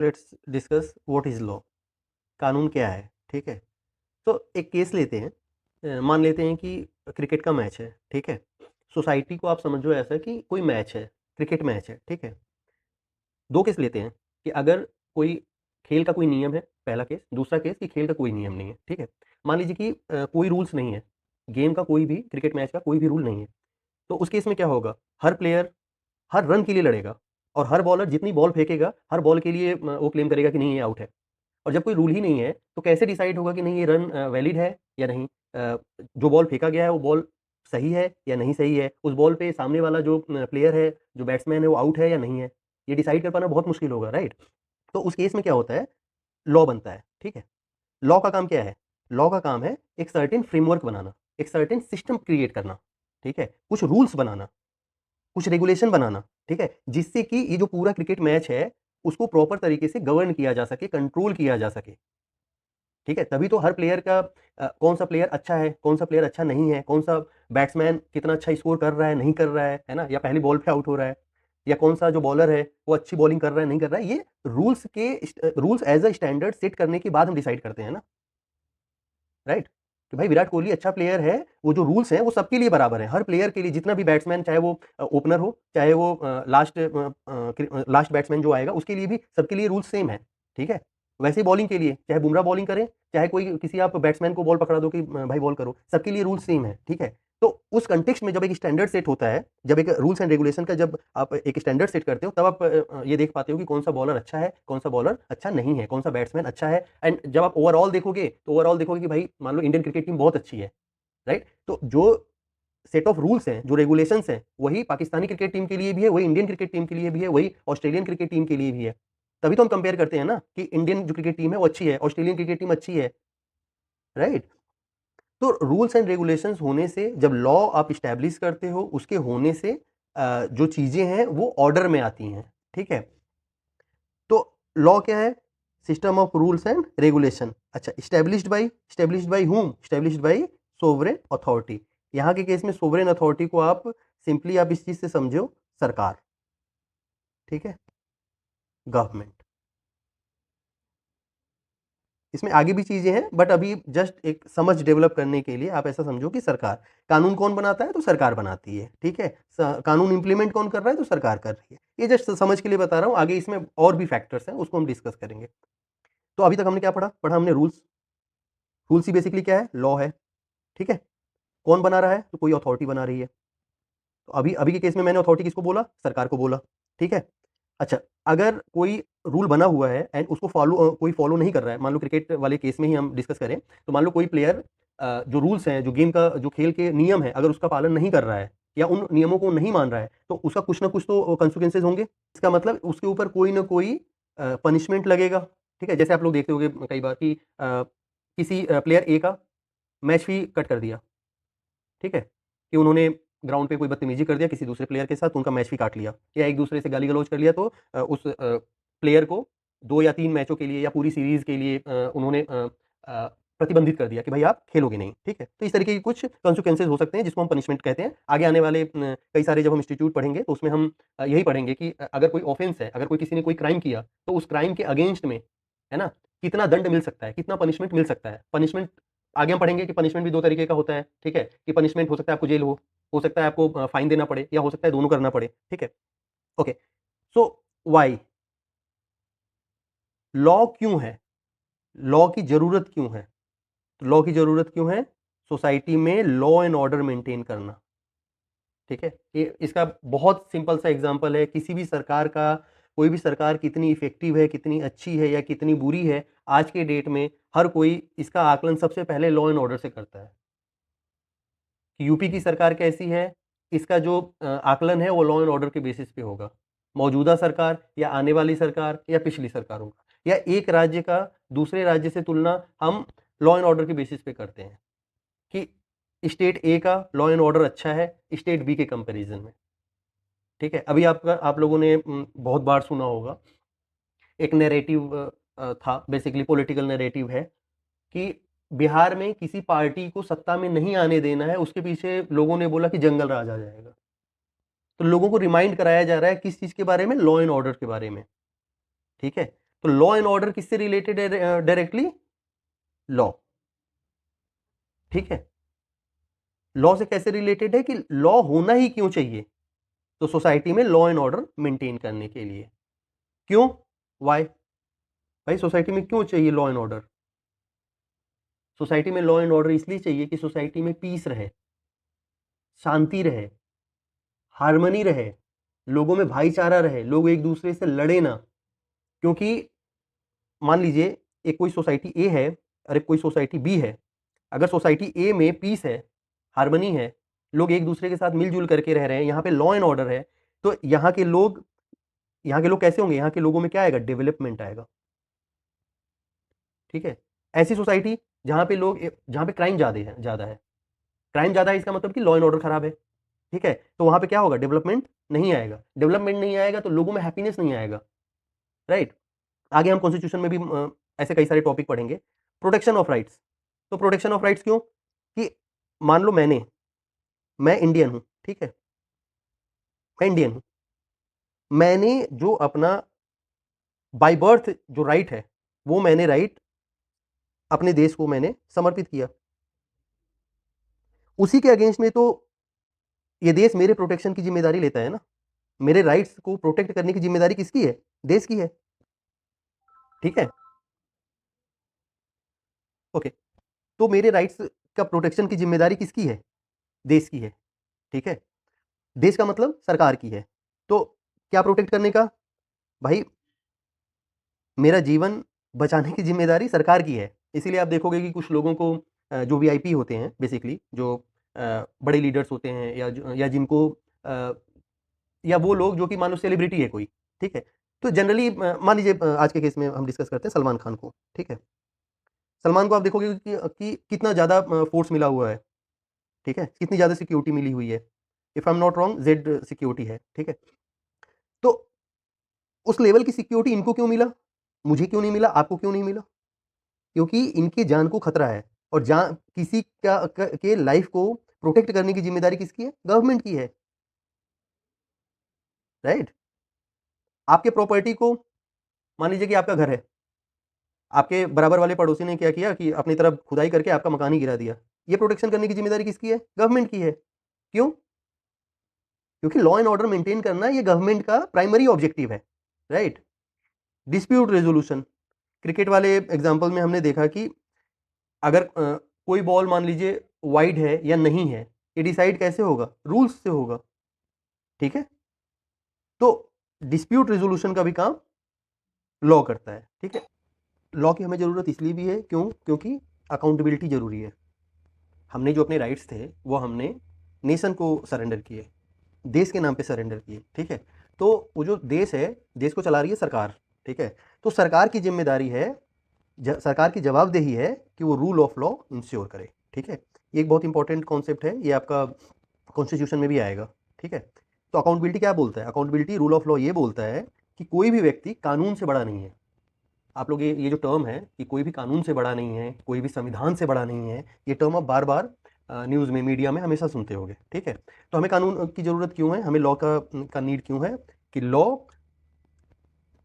Let's discuss what is law. कानून क्या है, ठीक है? तो एक केस लेते हैं। मान लेते हैं कि क्रिकेट का मैच है, ठीक है? सोसाइटी को आप समझो ऐसा कि कोई मैच है, क्रिकेट मैच है, ठीक है? 2 केस लेते हैं कि अगर कोई खेल का कोई नियम है, पहला केस। दूसरा केस कि खेल का कोई नियम नहीं है, ठीक है? मान लीजिए कि कोई रूल्स नहीं है, गेम का कोई भी, क्रिकेट मैच का कोई भी रूल नहीं है। तो उस केस में क्या होगा? हर प्लेयर हर रन के लिए लड़ेगा और हर बॉलर जितनी बॉल फेंकेगा, हर बॉल के लिए वो क्लेम करेगा कि नहीं ये आउट है। और जब कोई रूल ही नहीं है, तो कैसे डिसाइड होगा कि नहीं ये रन वैलिड है या नहीं? जो बॉल फेंका गया है वो बॉल सही है या नहीं सही है? उस बॉल पे सामने वाला जो प्लेयर है, जो बैट्समैन है वो आउट है या नहीं है? ये डिसाइड कर पाना बहुत मुश्किल होगा, राइट? तो उस केस में क्या होता है? लॉ बनता है, ठीक है? लॉ का काम क्या है? लॉ का काम है एक सर्टेन फ्रेमवर्क बनाना, एक सर्टेन सिस्टम क्रिएट करना, ठीक है? कुछ रूल्स बनाना, कुछ रेगुलेशन बनाना, ठीक है? जिससे कि ये जो पूरा क्रिकेट मैच है, उसको प्रॉपर तरीके से गवर्न किया जा सके, कंट्रोल किया जा सके। ठीक है? तभी तो हर प्लेयर का कौन-सा प्लेयर अच्छा है, कौन-सा प्लेयर अच्छा नहीं है, कौन-सा बैट्समैन कितना अच्छा स्कोर कर रहा है, नहीं कर रहा है ना? या पहली बॉल पे आउट हो रहा है, या कौन-सा जो बॉलर है, वो अच्छी बॉलिंग कर रहा है, नहीं कर रहा है। ये rules as a standard set करने के बाद हम डिसाइड करते हैं ना, राइट? कि भाई विराट कोहली अच्छा प्लेयर है, वो जो रूल्स हैं, वो सबके लिए बराबर हैं। हर प्लेयर के लिए जितना भी बैट्समैन, चाहे वो ओपनर हो, चाहे वो लास्ट बैट्समैन जो आएगा, उसके लिए भी सबके लिए रूल्स सेम है, ठीक है? वैसे ही बॉलिंग के लिए, चाहे बुमराह बॉलिंग करें, चाहे कोई किसी आप बैट्समैन को बॉल पकड़ा दो कि भाई बॉल करो, सबके लिए रूल्स सेम है, ठीक है? तो उस कॉन्टेक्स्ट में जब एक स्टैंडर्ड सेट होता है, जब एक रूल्स एंड रेगुलेशन का जब आप एक स्टैंडर्ड सेट करते हो, तब आप ये देख पाते हो कि कौन-सा बॉलर अच्छा है, कौन-सा बॉलर अच्छा नहीं है, कौन-सा बैट्समैन अच्छा है। एंड जब आप ओवरऑल देखोगे, तो ओवरऑल देखोगे कि भाई मान लो इंडियन क्रिकेट टीम बहुत अच्छी है, राइट? तो जो सेट ऑफ रूल्स हैं, जो रेगुलेशंस हैं, वही पाकिस्तानी क्रिकेट टीम के लिए भी है, वही इंडियन क्रिकेट टीम के लिए भी है, वही ऑस्ट्रेलियन क्रिकेट टीम के लिए भी है। तभी तो हम कंपेयर करते हैं ना कि इंडियन जो क्रिकेट टीम है वो अच्छी है, ऑस्ट्रेलियन क्रिकेट टीम अच्छी है, राइट? तो रूल्स एंड रेगुलेशंस होने से, जब लॉ आप एस्टैब्लिश करते हो, उसके होने से जो चीज़ें हैं वो ऑर्डर में आती हैं, ठीक है? तो लॉ क्या है? System of rules and regulation. अच्छा, established by whom? Established by sovereign authority. यहाँ के केस में सोवरेन अथॉरिटी को आप सिंपली आप इस चीज़ से समझो, सरकार, ठीक है? गवर्नमेंट। इसमें आगे भी चीज़ें हैं, बट अभी जस्ट एक समझ डेवलप करने के लिए आप ऐसा समझो कि सरकार। कानून कौन बनाता है? तो सरकार बनाती है, ठीक है? कानून इंप्लीमेंट कौन कर रहा है? तो सरकार कर रही है। ये जस्ट समझ के लिए बता रहा हूँ, आगे इसमें और भी फैक्टर्स हैं, उसको हम डिस्कस करेंगे। तो अभी तक हमने क्या पढ़ा? पढ़ा हमने रूल्स। रूल्स ही बेसिकली क्या है? लॉ है, ठीक है? कौन बना रहा है? तो कोई अथॉरिटी बना रही है। तो अभी अभी के केस में मैंने अथॉरिटी किसको बोला? सरकार को बोला, ठीक है? अच्छा, अगर कोई रूल बना हुआ है एंड उसको कोई फॉलो नहीं कर रहा है, मान लो क्रिकेट वाले केस में ही हम डिस्कस करें, तो मान लो कोई प्लेयर जो रूल्स हैं, जो गेम का जो खेल के नियम है, अगर उसका पालन नहीं कर रहा है या उन नियमों को नहीं मान रहा है, तो उसका कुछ ना कुछ तो कॉन्सिक्वेंसेज़ होंगे। इसका मतलब उसके ऊपर कोई ना कोई पनिशमेंट लगेगा, ठीक है? जैसे आप लोग देखते होंगे कई बार कि किसी प्लेयर ए का मैच फी कट कर दिया, ठीक है? कि उन्होंने ग्राउंड पे कोई बदतमीज़ी कर दिया किसी दूसरे प्लेयर के साथ, उनका मैच भी काट लिया, या एक-दूसरे से गाली-गलौज कर लिया, तो उस प्लेयर को 2 या 3 मैचों के लिए या पूरी सीरीज़ के लिए उन्होंने अ, प्रतिबंधित कर दिया कि भाई आप खेलोगे नहीं, ठीक है? तो इस तरीके के कुछ कॉन्सिक्वेंसेज़ हो सकते हैं जिसको हम पनिशमेंट कहते हैं। आगे आने वाले कई सारे जब हम इंस्टीट्यूट पढ़ेंगे तो उसमें हम यही पढ़ेंगे कि अगर कोई ऑफेंस है, अगर कोई किसी ने कोई क्राइम किया, तो उस क्राइम के अगेंस्ट में, है ना? कितना दंड मिल सकता है, कितना पनिशमेंट मिल सकता है। पनिशमेंट आगे हम पढ़ेंगे कि पनिशमेंट भी 2 तरीके का होता है, ठीक है? कि पनिशमेंट हो सकता है आपको जेल हो सकता है आपको फाइन देना पड़े, या हो सकता है दोनों करना पड़े, ठीक है? Okay, so why? लॉ क्यों है? लॉ की ज़रूरत क्यों है? तो लॉ की ज़रूरत क्यों है? सोसाइटी में लॉ एंड ऑर्डर मेंटेन करना, ठीक है? ये इसका बहुत सिंपल सा एग्ज़ाम्पल है, किसी भी सरकार का, कोई भी सरकार कितनी इफ़ेक्टिव है, कितनी अच्छी है या कितनी बुरी है, आज के डेट में हर कोई इसका आकलन सबसे पहले लॉ एंड ऑर्डर से करता है। कि यूपी की सरकार कैसी है, इसका जो आकलन है वो लॉ एंड ऑर्डर के बेसिस पे होगा। मौजूदा सरकार या आने वाली सरकार या पिछली सरकारों का, या एक राज्य का दूसरे राज्य से तुलना हम लॉ एंड ऑर्डर के बेसिस पे करते हैं कि स्टेट ए का लॉ एंड ऑर्डर अच्छा है स्टेट बी के कंपैरिज़न में, ठीक है? अभी आप लोगों ने बहुत बार सुना होगा, एक नैरेटिव था, बेसिकली पॉलिटिकल नैरेटिव है कि बिहार में किसी पार्टी को सत्ता में नहीं आने देना है, उसके पीछे लोगों ने बोला कि जंगल राज आ जाएगा। तो लोगों को रिमाइंड कराया जा रहा है किस चीज़ के बारे में? लॉ एंड ऑर्डर के बारे में, ठीक है? तो लॉ एंड ऑर्डर किससे रिलेटेड है डायरेक्टली? लॉ। ठीक है, लॉ से कैसे रिलेटेड है कि लॉ होना ही क्यों चाहिए? तो सोसाइटी में लॉ एंड ऑर्डर मेंटेन करने के लिए। क्यों? वाई? भाई सोसाइटी में क्यों चाहिए लॉ एंड ऑर्डर? सोसाइटी में लॉ एंड ऑर्डर इसलिए चाहिए कि सोसाइटी में पीस रहे, शांति रहे, हार्मनी रहे, लोगों में भाईचारा रहे, लोग एक दूसरे से लड़े ना। क्योंकि मान लीजिए एक कोई सोसाइटी ए है और एक कोई सोसाइटी बी है। अगर सोसाइटी ए में पीस है, हार्मनी है, लोग एक दूसरे के साथ मिलजुल करके रह रहे हैं, यहाँ पे लॉ एंड ऑर्डर है, तो यहाँ के लोग कैसे होंगे? यहाँ के लोगों में क्या आएगा? डेवलपमेंट आएगा। ठीक है, ऐसी सोसाइटी जहाँ पे क्राइम ज़्यादा है, क्राइम ज़्यादा है इसका मतलब कि लॉ एंड ऑर्डर खराब है। ठीक है, तो वहाँ पे क्या होगा? डेवलपमेंट नहीं आएगा। डेवलपमेंट नहीं आएगा तो लोगों में हैप्पीनेस नहीं आएगा। राइट? आगे हम कॉन्स्टिट्यूशन में भी ऐसे कई सारे टॉपिक पढ़ेंगे। Protection of rights. तो प्रोटेक्शन ऑफ राइट्स क्यों? कि मान लो मैं इंडियन हूँ, ठीक है, मैं इंडियन हूँ, मैंने जो अपना बाय बर्थ जो राइट है, वो मैंने राइट अपने देश को मैंने समर्पित किया। उसी के अगेंस्ट में तो ये देश मेरे प्रोटेक्शन की जिम्मेदारी लेता है ना। मेरे राइट्स को प्रोटेक्ट करने की जिम्मेदारी किसकी है? देश की है। ठीक है, ओके, तो मेरे राइट्स का प्रोटेक्शन की जिम्मेदारी किसकी है? देश की है। ठीक है, देश का मतलब सरकार की है। तो क्या प्रोटेक्ट करने का? भाई मेरा जीवन बचाने की जिम्मेदारी सरकार की है। इसीलिए आप देखोगे कि कुछ लोगों को जो वीआईपी होते हैं बेसिकली, जो बड़े लीडर्स होते हैं या जिनको या वो लोग जो कि मान लो सेलिब्रिटी है कोई, ठीक है, तो जनरली मान लीजिए आज के केस में हम डिस्कस करते हैं सलमान खान को। ठीक है, सलमान को आप देखोगे कि कितना ज़्यादा फोर्स मिला हुआ है। ठीक है, कितनी ज़्यादा सिक्योरिटी मिली हुई है। If I am not wrong Z security है। ठीक है, तो उस लेवल की सिक्योरिटी इनको क्यों मिला? मुझे क्यों नहीं मिला? आपको क्यों नहीं मिला? क्योंकि इनकी जान को खतरा है, और जान किसी के लाइफ को प्रोटेक्ट करने की जिम्मेदारी किसकी है? गवर्नमेंट की है। राइट? आपके प्रॉपर्टी को, मान लीजिए कि आपका घर है, आपके बराबर वाले पड़ोसी ने क्या किया कि अपनी तरफ खुदाई करके आपका मकान ही गिरा दिया। ये प्रोटेक्शन करने की जिम्मेदारी किसकी है? गवर्नमेंट की है। क्यों? क्योंकि लॉ एंड ऑर्डर मेंटेन करना ये गवर्नमेंट का प्राइमरी ऑब्जेक्टिव है। राइट? डिस्प्यूट रेजोल्यूशन, क्रिकेट वाले एग्जांपल में हमने देखा कि अगर कोई बॉल मान लीजिए वाइड है या नहीं है, ये डिसाइड कैसे होगा? रूल्स से होगा। ठीक है, तो डिस्प्यूट रेजोल्यूशन का भी काम लॉ करता है। ठीक है, लॉ की हमें जरूरत इसलिए भी है, क्योंकि अकाउंटेबिलिटी जरूरी है। हमने जो अपने राइट्स थे वो हमने नेशन को सरेंडर किए, देश के नाम पे सरेंडर किए। ठीक है, तो वो जो देश है, देश को चला रही है सरकार। ठीक है, तो सरकार की जिम्मेदारी है, सरकार की जवाबदेही है कि वो रूल ऑफ लॉ इंश्योर करे। ठीक है, ये एक बहुत इंपॉर्टेंट कॉन्सेप्ट है, ये आपका कॉन्स्टिट्यूशन में भी आएगा। ठीक है, तो अकाउंटेबिलिटी क्या बोलता है? अकाउंटेबिलिटी रूल ऑफ लॉ ये बोलता है कि कोई भी व्यक्ति कानून से बड़ा नहीं है। आप लोग ये जो टर्म है कि कोई भी कानून से बड़ा नहीं है, कोई भी संविधान से बड़ा नहीं है, ये टर्म आप बार बार न्यूज़ में, मीडिया में हमेशा सुनते होंगे। ठीक है, तो हमें कानून की ज़रूरत क्यों है? हमें लॉ का नीड क्यों है? कि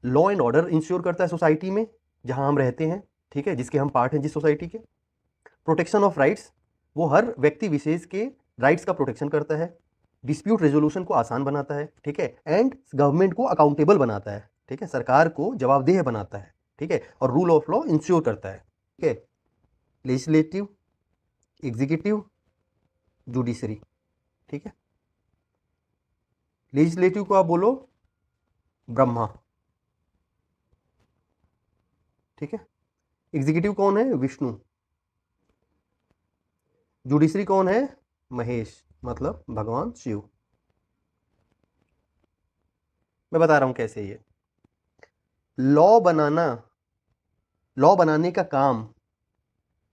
लॉ एंड ऑर्डर इंश्योर करता है सोसाइटी में जहां हम रहते हैं। ठीक है, जिसके हम पार्ट हैं, जिस सोसाइटी के। प्रोटेक्शन ऑफ राइट्स, वो हर व्यक्ति विशेष के राइट्स का प्रोटेक्शन करता है। डिस्प्यूट रेजोल्यूशन को आसान बनाता है। ठीक है, एंड गवर्नमेंट को अकाउंटेबल बनाता है। ठीक है, सरकार को जवाबदेह बनाता है। ठीक है, और रूल ऑफ लॉ इंश्योर करता है। ठीक है, लेजिस्लेटिव, एग्जीक्यूटिव, जुडिशरी। ठीक है, लेजिस्लेटिव को आप बोलो ब्रह्मा। ठीक है, एग्जीक्यूटिव कौन है? विष्णु। जुडिशरी कौन है? महेश, मतलब भगवान शिव। मैं बता रहा हूं कैसे। ये लॉ बनाना, लॉ बनाने का काम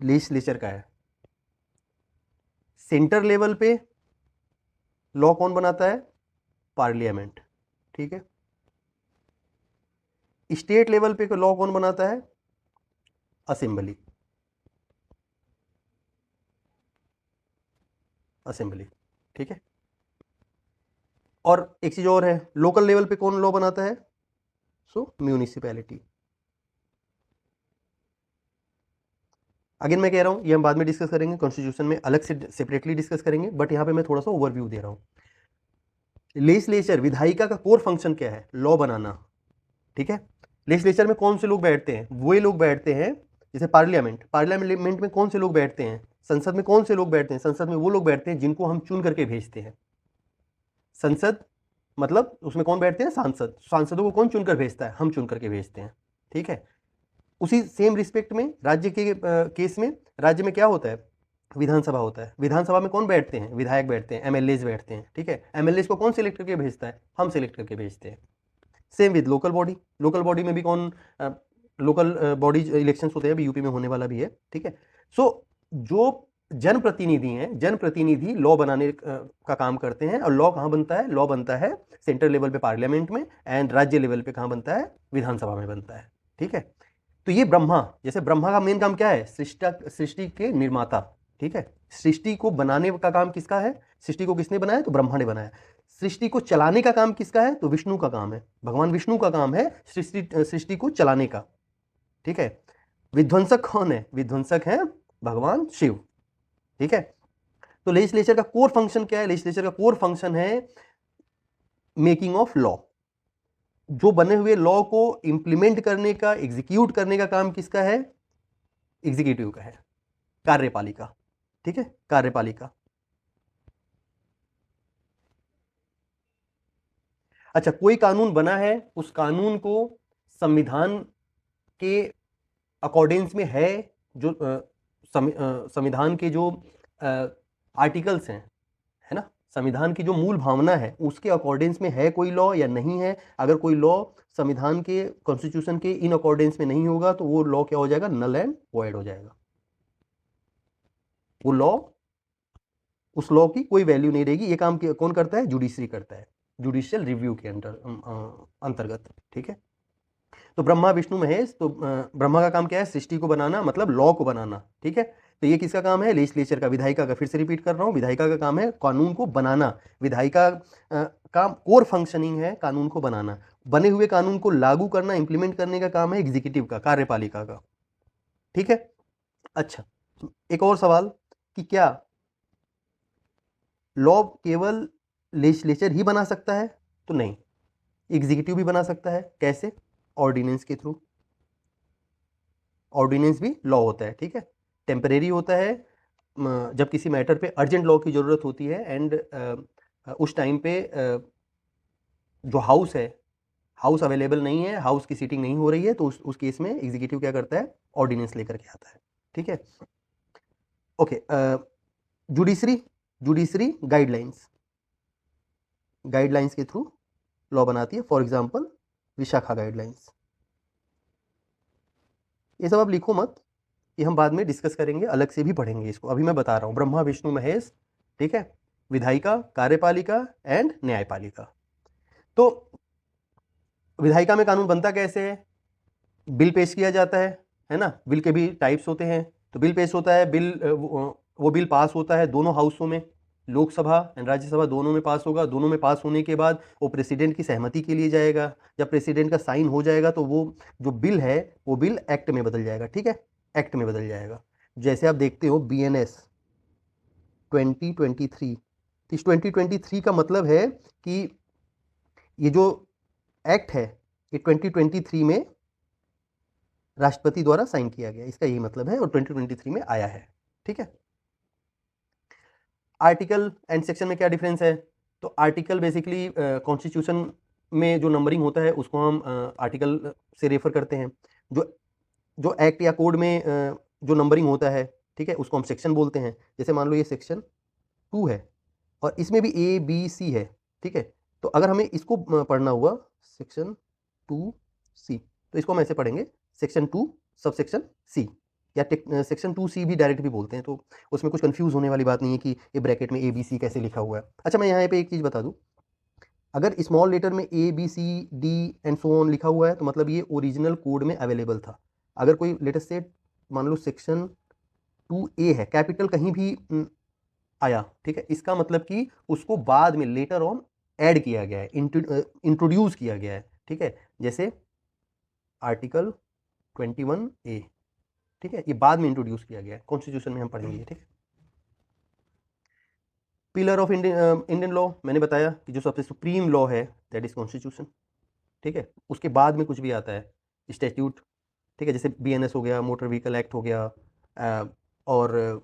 लेजिस्लेचर का है। सेंटर लेवल पे लॉ कौन बनाता है? पार्लियामेंट। ठीक है, स्टेट लेवल पे लॉ कौन बनाता है? असेंबली। असेंबली। ठीक है, और एक चीज और है, लोकल लेवल पे कौन लॉ बनाता है? सो म्यूनिसिपैलिटी। अगेन मैं कह रहा हूँ ये हम बाद में डिस्कस करेंगे, कॉन्स्टिट्यूशन में अलग से सेपरेटली डिस्कस करेंगे, बट यहाँ पे मैं थोड़ा सा ओवरव्यू दे रहा हूँ। लेजिस्लेचर, विधायिका का कोर फंक्शन क्या है? लॉ बनाना, ठीक है। लेजिस्लेचर में कौन से लोग बैठते हैं? वो लोग बैठते हैं, जैसे पार्लियामेंट, पार्लियामेंट में कौन से लोग बैठते हैं? संसद में कौन से लोग बैठते हैं? संसद में वो लोग बैठते हैं जिनको हम चुन करके भेजते हैं। संसद मतलब उसमें कौन बैठते हैं? सांसद। सांसदों को कौन चुनकर भेजता है? हम चुन करके भेजते हैं, ठीक है। उसी सेम रिस्पेक्ट में राज्य के केस में, राज्य में क्या होता है? विधानसभा होता है। विधानसभा में कौन बैठते हैं? विधायक बैठते हैं, एमएलएज बैठते हैं, ठीक है। एमएलएज को कौन सिलेक्ट करके भेजता है? हम सिलेक्ट करके भेजते हैं। Same with local body, local body में भी कौन, लोकल बॉडी इलेक्शंस होते हैं, अभी यूपी में होने वाला भी है, ठीक है। सो जो जनप्रतिनिधि हैं, जनप्रतिनिधि लॉ बनाने का काम करते हैं। और लॉ कहाँ बनता है? लॉ बनता है सेंट्रल लेवल पे पार्लियामेंट में, एंड राज्य लेवल पे कहाँ बनता है? विधानसभा में बनता है, ठीक है। तो ये ब्रह्मा, जैसे ब्रह्मा का मेन काम क्या है? सृष्टि के निर्माता, ठीक है। सृष्टि को बनाने का काम किसका है? सृष्टि को किसने बनाया? तो ब्रह्मा ने बनाया। सृष्टि को चलाने का काम किसका है? तो विष्णु का काम है, भगवान विष्णु का काम है सृष्टि को चलाने का, ठीक है। विध्वंसक कौन है? विध्वंसक है भगवान शिव, ठीक है। तो लेजिस्लेचर का कोर फंक्शन क्या है? लेजिस्लेचर का कोर फंक्शन है मेकिंग ऑफ लॉ। जो बने हुए लॉ को इंप्लीमेंट करने का, एग्जीक्यूट करने का काम किसका है? एग्जीक्यूटिव का है, कार्यपालिका, ठीक है, कार्यपालिका। अच्छा, कोई कानून बना है, उस कानून को संविधान के अकॉर्डेंस में है, जो संविधान के जो आर्टिकल्स हैं, है ना, संविधान की जो मूल भावना है उसके अकॉर्डेंस में है कोई लॉ या नहीं है। अगर कोई लॉ संविधान के, कॉन्स्टिट्यूशन के इन अकॉर्डेंस में नहीं होगा तो वो लॉ क्या हो जाएगा? नल एंड वॉइड हो जाएगा। वो लॉ, उस लॉ की कोई वैल्यू नहीं रहेगी। ये काम कौन करता है? जुडिशरी करता है, जुडिशियल रिव्यू के अंतर्गत, ठीक है। तो ब्रह्मा विष्णु महेश, तो ब्रह्मा का काम क्या है? सृष्टि को बनाना, मतलब लॉ को बनाना, ठीक है। तो ये किसका काम है? लेजिस्लेचर का, विधायिका का। फिर से रिपीट कर रहा हूँ, विधायिका का काम है कानून को बनाना। विधायिका का कोर फंक्शनिंग है कानून को बनाना। बने हुए कानून को लागू करना, इंप्लीमेंट करने का काम है एग्जीक्यूटिव का, कार्यपालिका का, ठीक है। अच्छा, एक और सवाल कि क्या लॉ केवल लेजिस्लेचर ही बना सकता है? तो नहीं, एग्जीक्यूटिव भी बना सकता है। कैसे? ऑर्डिनेंस के थ्रू। ऑर्डिनेंस भी लॉ होता है, ठीक है। टेम्परेरी होता है, जब किसी मैटर पे अर्जेंट लॉ की ज़रूरत होती है, एंड उस टाइम पे जो हाउस है, हाउस अवेलेबल नहीं है, हाउस की सीटिंग नहीं हो रही है, तो उस केस में एग्जीक्यूटिव क्या करता है? ऑर्डिनेंस लेकर के आता है, ठीक है। Okay, judiciary, judiciary guidelines, guidelines के थ्रू लॉ बनाती है। For example Vishakha guidelines. ये सब आप लिखो मत, ये हम बाद में डिस्कस करेंगे, अलग से भी पढ़ेंगे इसको। अभी मैं बता रहा हूँ, ब्रह्मा विष्णु महेश, ठीक है, विधायिका, कार्यपालिका एंड न्यायपालिका। तो विधायिका में कानून बनता कैसे है? बिल पेश किया जाता है ना। बिल के भी टाइप्स होते हैं। तो बिल पेश होता है, बिल वो बिल पास होता है दोनों हाउसों में, लोकसभा एंड राज्यसभा दोनों में पास होगा। दोनों में पास होने के बाद वो प्रेसिडेंट की सहमति के लिए जाएगा। जब प्रेसिडेंट का साइन हो जाएगा तो वो जो बिल है वो बिल एक्ट में बदल जाएगा, ठीक है, एक्ट में बदल जाएगा। जैसे आप देखते हो BNS 2023, इस 2023 का मतलब है कि ये जो एक्ट है ये 2023 में राष्ट्रपति द्वारा साइन किया गया, इसका यही मतलब है, और 2023 में आया है, ठीक है। आर्टिकल एंड सेक्शन में क्या डिफरेंस है? तो आर्टिकल बेसिकली कॉन्स्टिट्यूशन में जो नंबरिंग होता है उसको हम आर्टिकल से रेफर करते हैं। जो एक्ट या कोड में जो नंबरिंग होता है, ठीक है, उसको हम सेक्शन बोलते हैं। जैसे मान लो ये सेक्शन 2 है और इसमें भी ABC है, ठीक है। तो अगर हमें इसको पढ़ना हुआ सेक्शन 2C, तो इसको हम ऐसे पढ़ेंगे, सेक्शन 2 सब सेक्शन C, या सेक्शन 2C भी डायरेक्ट भी बोलते हैं। तो उसमें कुछ कंफ्यूज होने वाली बात नहीं है कि ये ब्रैकेट में ABC कैसे लिखा हुआ है। अच्छा, मैं यहाँ पे एक चीज़ बता दूँ, अगर स्मॉल लेटर में ABCD एंड सो ऑन लिखा हुआ है तो मतलब ये ओरिजिनल कोड में अवेलेबल था। अगर कोई लेटेस्ट से मान लो सेक्शन 2A है, कैपिटल कहीं भी आया, ठीक है, इसका मतलब कि उसको बाद में लेटर ऑन ऐड किया गया है, इंट्रोड्यूस किया गया है, ठीक है। जैसे आर्टिकल 21A, ठीक है, ये बाद में इंट्रोड्यूस किया गया है, कॉन्स्टिट्यूशन में हम पढ़ेंगे, ठीक है। पिलर ऑफ इंडियन लॉ मैंने बताया कि जो सबसे सुप्रीम लॉ है दैट इज कॉन्स्टिट्यूशन, ठीक है। उसके बाद में कुछ भी आता है स्टैट्यूट, ठीक है, जैसे बीएनएस हो गया, मोटर व्हीकल एक्ट हो गया, और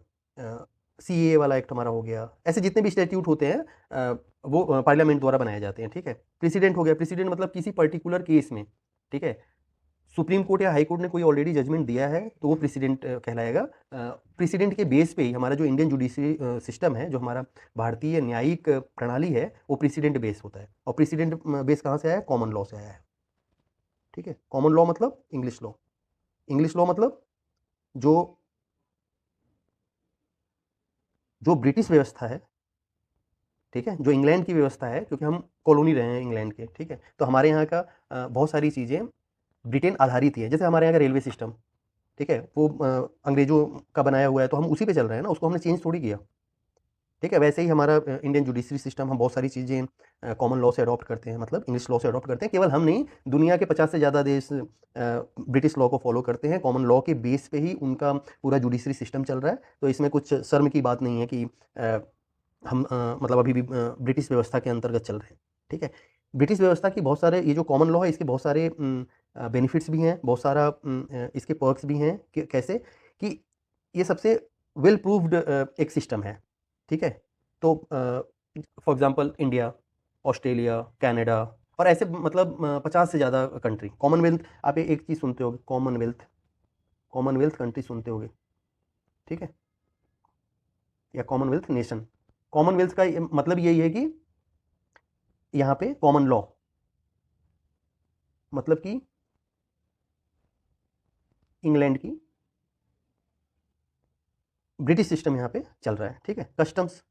सीए वाला एक्ट हमारा हो गया। ऐसे जितने भी स्टैट्यूट होते हैं वो पार्लियामेंट द्वारा बनाए जाते हैं, ठीक है। प्रेसिडेंट हो गया, प्रेसिडेंट मतलब किसी पर्टिकुलर केस में, ठीक है, सुप्रीम कोर्ट या हाई कोर्ट ने कोई ऑलरेडी जजमेंट दिया है तो वो प्रेसिडेंट कहलाएगा। प्रेसिडेंट के बेस पे ही हमारा जो इंडियन जुडिशरी सिस्टम है, जो हमारा भारतीय न्यायिक प्रणाली है, वो प्रेसिडेंट बेस होता है। और प्रेसिडेंट बेस कहाँ से आया है? कॉमन लॉ से आया है, ठीक है। कॉमन लॉ मतलब इंग्लिश लॉ, इंग्लिश लॉ मतलब जो जो ब्रिटिश व्यवस्था है, ठीक है, जो इंग्लैंड की व्यवस्था है, क्योंकि हम कॉलोनी रहे हैं इंग्लैंड के, ठीक है, तो हमारे यहाँ का बहुत सारी चीज़ें ब्रिटेन आधारित ही है। जैसे हमारे यहाँ का रेलवे सिस्टम, ठीक है, वो अंग्रेजों का बनाया हुआ है, तो हम उसी पे चल रहे हैं ना, उसको हमने चेंज थोड़ी किया, ठीक है। वैसे ही हमारा इंडियन जुडिशरी सिस्टम, हम बहुत सारी चीज़ें कॉमन लॉ से अडॉप्ट करते हैं, मतलब इंग्लिश लॉ से अडॉप्ट करते हैं। केवल हम नहीं, दुनिया के 50 से ज़्यादा देश ब्रिटिश लॉ को फॉलो करते हैं। कॉमन लॉ के बेस पे ही उनका पूरा जुडिशरी सिस्टम चल रहा है। तो इसमें कुछ शर्म की बात नहीं है कि हम मतलब अभी भी ब्रिटिश व्यवस्था के अंतर्गत चल रहे हैं, ठीक है। ब्रिटिश व्यवस्था की बहुत सारे, ये जो कॉमन लॉ है, इसके बहुत सारे बेनिफिट्स भी हैं, बहुत सारा इसके पर्क्स भी हैं कि कैसे कि ये सबसे वेल प्रूव्ड एक सिस्टम है, ठीक है। तो for example India, Australia, Canada और ऐसे मतलब 50 से ज़्यादा कंट्री, कॉमनवेल्थ, आप एक चीज़ सुनते होगे, कॉमनवेल्थ, कॉमनवेल्थ कंट्री सुनते होगे, ठीक है, या कॉमनवेल्थ नेशन। कॉमनवेल्थ का मतलब यही है कि यहाँ पे कॉमन लॉ मतलब कि इंग्लैंड की ब्रिटिश सिस्टम यहाँ पे चल रहा है, ठीक है। कस्टम्स,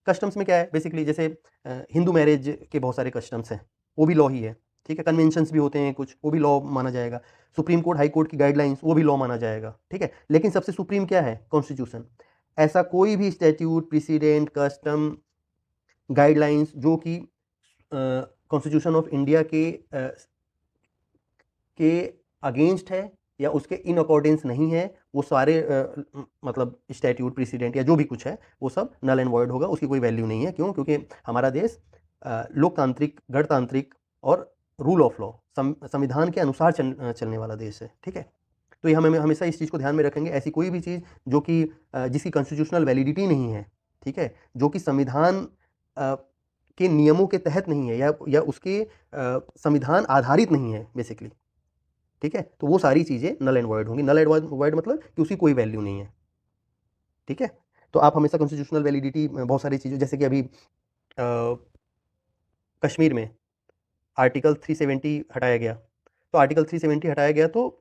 कस्टम्स में क्या है बेसिकली, जैसे हिंदू मैरिज के बहुत सारे कस्टम्स हैं, वो भी लॉ ही है, ठीक है। कन्वेंशंस भी होते हैं कुछ, वो भी लॉ माना जाएगा। सुप्रीम कोर्ट, हाई कोर्ट की गाइडलाइंस, वो भी लॉ माना जाएगा, ठीक है। लेकिन सबसे सुप्रीम क्या है? कॉन्स्टिट्यूशन। ऐसा कोई भी स्टैट्यूट, प्रेसिडेंट, कस्टम, गाइडलाइंस जो कि कॉन्स्टिट्यूशन ऑफ इंडिया के अगेंस्ट है या उसके इन अकॉर्डेंस नहीं है, वो सारे मतलब स्टैट्यूट, प्रेसिडेंट या जो भी कुछ है, वो सब नल एंड वॉइड होगा, उसकी कोई वैल्यू नहीं है। क्यों? क्योंकि हमारा देश लोकतांत्रिक, गणतांत्रिक और रूल ऑफ लॉ, संविधान के अनुसार चलने वाला देश है, ठीक है। तो ये हमें हमेशा इस चीज़ को ध्यान में रखेंगे। ऐसी कोई भी चीज़ जो कि जिसकी कॉन्स्टिट्यूशनल वैलिडिटी नहीं है, ठीक है, जो कि संविधान के नियमों के तहत नहीं है या उसके संविधान आधारित नहीं है बेसिकली, ठीक है, तो वो सारी चीज़ें नल एंड वॉइड होंगी। नल एंड वॉइड मतलब कि उसकी कोई वैल्यू नहीं है, ठीक है। तो आप हमेशा कॉन्स्टिट्यूशनल वैलिडिटी, बहुत सारी चीज़ें, जैसे कि अभी कश्मीर में आर्टिकल 370 हटाया गया, तो आर्टिकल 370 हटाया गया, तो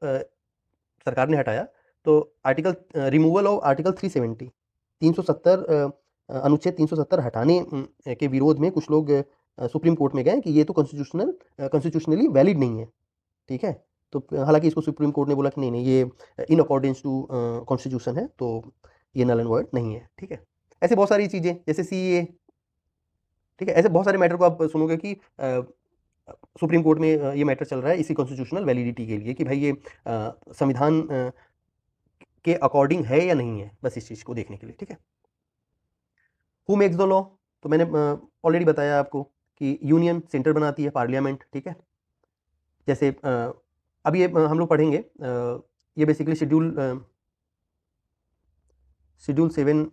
सरकार ने हटाया, तो आर्टिकल रिमूवल ऑफ आर्टिकल 370, 370 अनुच्छेद 370 हटाने के विरोध में कुछ लोग सुप्रीम कोर्ट में गए कि ये तो कॉन्स्टिट्यूशनली वैलिड नहीं है, ठीक है। तो हालांकि इसको सुप्रीम कोर्ट ने बोला कि नहीं नहीं, ये इन अकॉर्डेंस टू कॉन्स्टिट्यूशन है, तो ये नल एंड वॉइड नहीं है, ठीक है। ऐसे बहुत सारी चीज़ें, जैसे सीए, ठीक है, ऐसे बहुत सारे मैटर को आप सुनोगे कि सुप्रीम कोर्ट में ये मैटर चल रहा है इसी कॉन्स्टिट्यूशनल वैलिडिटी के लिए कि भाई ये संविधान के अकॉर्डिंग है या नहीं है, बस इस चीज़ को देखने के लिए, ठीक है। Who makes the law? तो मैंने ऑलरेडी बताया आपको कि यूनियन सेंटर बनाती है पार्लियामेंट, ठीक है। जैसे अब ये हम लोग पढ़ेंगे, ये बेसिकली शेड्यूल 7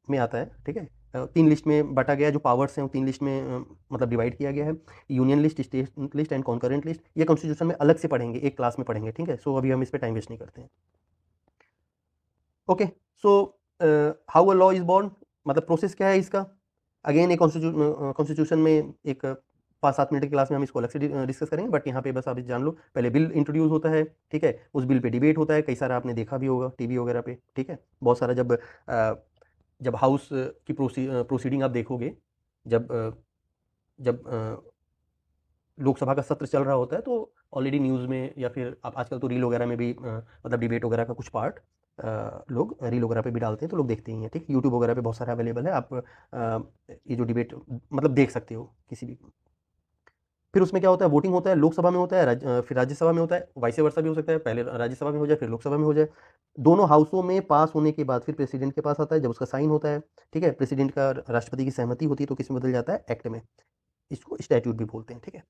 में आता है, ठीक है। 3 लिस्ट में बांटा गया है, जो पावर्स हैं वो 3 लिस्ट में मतलब डिवाइड किया गया है। Union list, state list and concurrent list. ये कॉन्स्टिट्यूशन में अलग से पढ़ेंगे, एक क्लास में पढ़ेंगे, ठीक है। सो अभी हम इस पर टाइम वेस्ट नहीं करते हैं। Okay, so how a law is born, मतलब प्रोसेस क्या है इसका। अगेन एक कॉन्स्टिट्यूशन में एक 5-7 मिनट की क्लास में हम इसको अलग से डिस्कस करेंगे, बट यहाँ पे बस आप जान लो, पहले बिल इंट्रोड्यूस होता है, ठीक है। उस बिल पे डिबेट होता है, कई सारा आपने देखा भी होगा टीवी वगैरह पे, ठीक है। बहुत सारा जब हाउस की प्रोसीडिंग आप देखोगे, जब जब लोकसभा का सत्र चल रहा होता है, तो ऑलरेडी न्यूज़ में या फिर आप आजकल तो रील वगैरह में भी मतलब डिबेट वगैरह का कुछ पार्ट लोग रील वगैरह पे भी डालते हैं, तो लोग देखते ही हैं, ठीक। यूट्यूब वगैरह पे बहुत सारा अवेलेबल है, आप ये जो डिबेट मतलब देख सकते हो किसी भी। फिर उसमें क्या होता है, वोटिंग होता है, लोकसभा में होता है, फिर राज्यसभा में होता है, वाइस वर्सा भी हो सकता है, पहले राज्यसभा में हो जाए फिर लोकसभा में हो जाए। दोनों हाउसों में पास होने के बाद फिर प्रेसिडेंट के पास आता है, जब उसका साइन होता है, ठीक है, प्रेसिडेंट का राष्ट्रपति की सहमति होती है तो किसमें बदल जाता है, एक्ट में। इसको स्टैट्यूट भी बोलते हैं, ठीक है।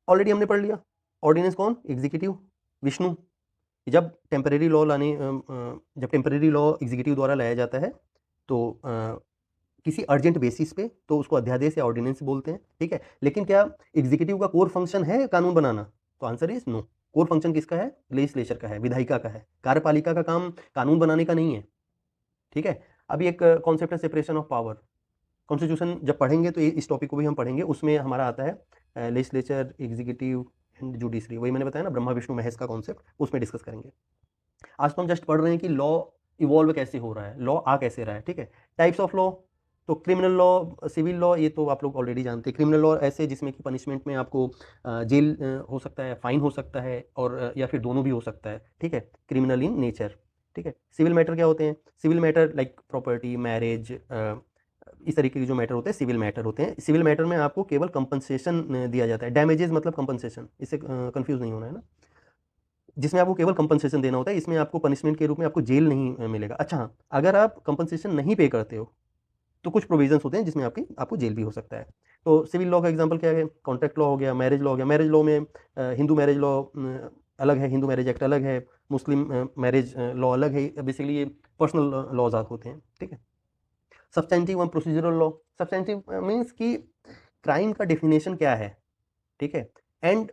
ऑलरेडी हमने पढ़ लिया। ऑर्डिनेंस कौन, एग्जीक्यूटिव, विष्णु। जब टेम्परेरी लॉ जब टेम्परेरी लॉ एग्जीक्यूटिव द्वारा लाया जाता है तो किसी अर्जेंट बेसिस पे तो उसको अध्यादेश या ऑर्डिनेंस बोलते हैं, ठीक है। लेकिन क्या एग्जीक्यूटिव का कोर फंक्शन है कानून बनाना, तो answer is no. Core function किसका है, लेजिस्लेचर का है, विधायिका का है। कार्यपालिका का काम कानून बनाने का नहीं है, ठीक है। अभी एक कॉन्सेप्ट है सेपरेशन ऑफ पावर। कॉन्स्टिट्यूशन जब पढ़ेंगे तो इस टॉपिक को भी हम पढ़ेंगे, उसमें हमारा आता है लेजिस्लेचर, एग्जीक्यूटिव एंड जुडिशरी। वही मैंने बताया ना, ब्रह्मा विष्णु महेश का कॉन्सेप्ट, उसमें डिस्कस करेंगे। आज तो हम जस्ट पढ़ रहे हैं कि लॉ इवॉल्व कैसे हो रहा है, लॉ आ कैसे रहा है, ठीक है। टाइप्स ऑफ लॉ, तो क्रिमिनल लॉ, सिविल लॉ, ये तो आप लोग ऑलरेडी जानते हैं। क्रिमिनल लॉ ऐसे जिसमें कि पनिशमेंट में आपको जेल हो सकता है, फाइन हो सकता है, और या फिर दोनों भी हो सकता है, ठीक है, क्रिमिनल इन नेचर, ठीक है। सिविल मैटर क्या होते हैं, civil matter like property, marriage, इस तरीके के जो मैटर होते हैं सिविल मैटर होते हैं। सिविल मैटर में आपको केवल कंपनसेशन दिया जाता है, डैमेजेस मतलब कंपनसेशन, इससे कंफ्यूज नहीं होना है ना, जिसमें आपको केवल कंपनसेशन देना होता है। इसमें आपको पनिशमेंट के रूप में आपको जेल नहीं मिलेगा। अच्छा हाँ, अगर आप कंपनसेशन नहीं पे करते हो तो कुछ प्रोविजंस होते हैं जिसमें आपको जेल भी हो सकता है। तो सिविल लॉ का एग्जांपल क्या है, कॉन्ट्रैक्ट लॉ हो गया, मैरिज लॉ हो गया। मैरिज लॉ में हिंदू मैरिज लॉ अलग है, हिंदू मैरिज एक्ट अलग है, मुस्लिम मैरिज लॉ अलग है। बेसिकली ये पर्सनल लॉज होते हैं, ठीक है। Substantive and procedural law, substantive means कि क्राइम का डेफिनेशन क्या है, ठीक है, एंड